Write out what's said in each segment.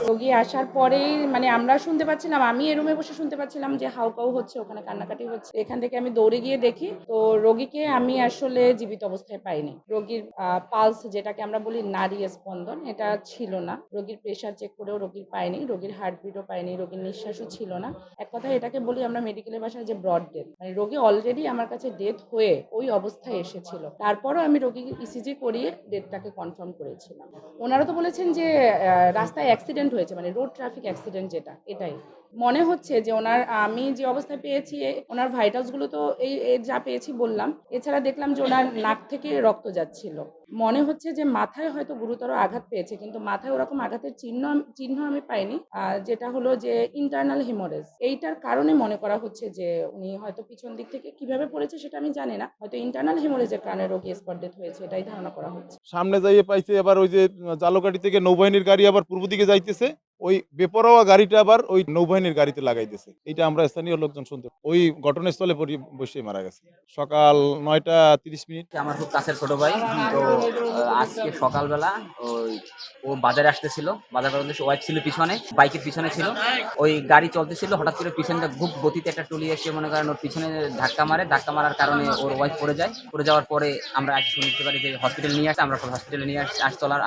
রোগী আসার পরেই মানে আমরা শুনতে পাচ্ছিলাম, আমি এই রুমে বসে শুনতে পাচ্ছিলাম যে হাউকাউ হচ্ছে, ওখানে কান্নাকাটি হচ্ছে। এখান থেকে আমি দৌড়ে গিয়ে দেখি তো রোগীকে আমি আসলে জীবিত অবস্থায় পাইনি। রোগীর পালস, যেটাকে আমরা বলি নাড়ি স্পন্দন, এটা ছিল না। রোগীর প্রেশার চেক করেও রোগীর পাইনি, রোগীর হার্টবিটও পাইনি, রোগীর নিঃশ্বাসও ছিল না। এক কথায় এটাকে বলি আমরা মেডিকেলের ভাষায় যে ব্রড ডেথ, মানে রোগী অলরেডি আমার কাছে ডেথ হয়ে ওই অবস্থায় এসেছিল। তারপরও আমি রোগী ইসিজি করিয়ে ডেথটাকে কনফার্ম করেছিলাম। ওনারা তো বলেছেন যে রাস্তায় অ্যাক্সিডেন্ট হয়েছে, মানে রোড ট্রাফিক অ্যাক্সিডেন্ট, যেটা এটাই মনে হচ্ছে যে ওনার, আমি যে অবস্থায় পেয়েছি ওনার ভাইটালসগুলো তো এই যা পেয়েছি বললাম। এছাড়া দেখলাম যে ওনার নাক থেকে রক্ত যাচ্ছিল। মনে হচ্ছে যে মাথায় হয়তো গুরুতর আঘাত পেয়েছে, কিন্তু মাথায় ওরকম আঘাতের চিহ্ন আমি পাইনি। যেটা হলো যে ইন্টারনাল হেমোরেজ, এইটার কারণে মনে করা হচ্ছে যে উনি হয়তো পিছন দিক থেকে কিভাবে পড়েছে সেটা আমি জানি না, হয়তো ইন্টারনাল হেমোরেজের কারণে রোগী স্পট ডেথ হয়েছে, এটাই ধারণা করা হচ্ছে। সামনে যাইয়ে পাইছে, আবার ওই যে জালকাঠি থেকে নৌবাহিনীর গাড়ি আবার পূর্ব দিকে যাইতেছে, ওই বেপরোয়া গাড়িটা আবার ওই নৌবাহিনীর গাড়িতে লাগাইতেছে। এটা আমরা স্থানীয় লোকজন শুনতে, ওই ঘটনাস্থলে বসে মারা গেছে সকাল 9:30। আমার খুব কাছের ছোট ভাই। তো আজকে সকালবেলা ও বাজারে আসতেছিল, বাজার করতে ওয়াইফ ছিল পিছনে, বাইকের পিছনে ছিল। ওই গাড়ি চলতেছিল, হঠাৎ করে পিছনে খুব গতিতে একটা টলি এসে মনে করেন ওর পিছনে ধাক্কা মারার কারণে ওর ওয়াইফ পড়ে যায়। পড়ে যাওয়ার পরে আমরা আজ শুনতে পারি যে হসপিটাল নিয়ে আসে। আমরা হসপিটালে নিয়ে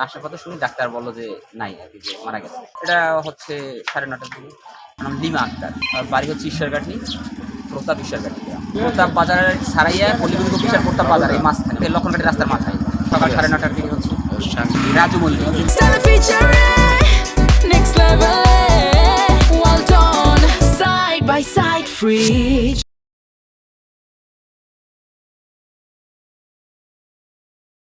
আসার কথা শুনি, ডাক্তার বললো যে নাই আর কি, যে মারা গেছে। এটা হচ্ছে 9:30টার দিকে। নাম লিমা আক্তার, আর বাড়ি হচ্ছে ঈশ্বরকাঠি, প্রতাপ ঈশ্বরকাঠি। প্রতাপ বাজারের সারাইয়া পল্লীবিদ্যুৎ অফিসার প্রতাপ বাজার, এই মাঝখানে লক্ষণঘাটি রাস্তার মাথায়। সকাল 9:30টার দিকে হচ্ছে Raju Mallick. Well done, side by side fridge.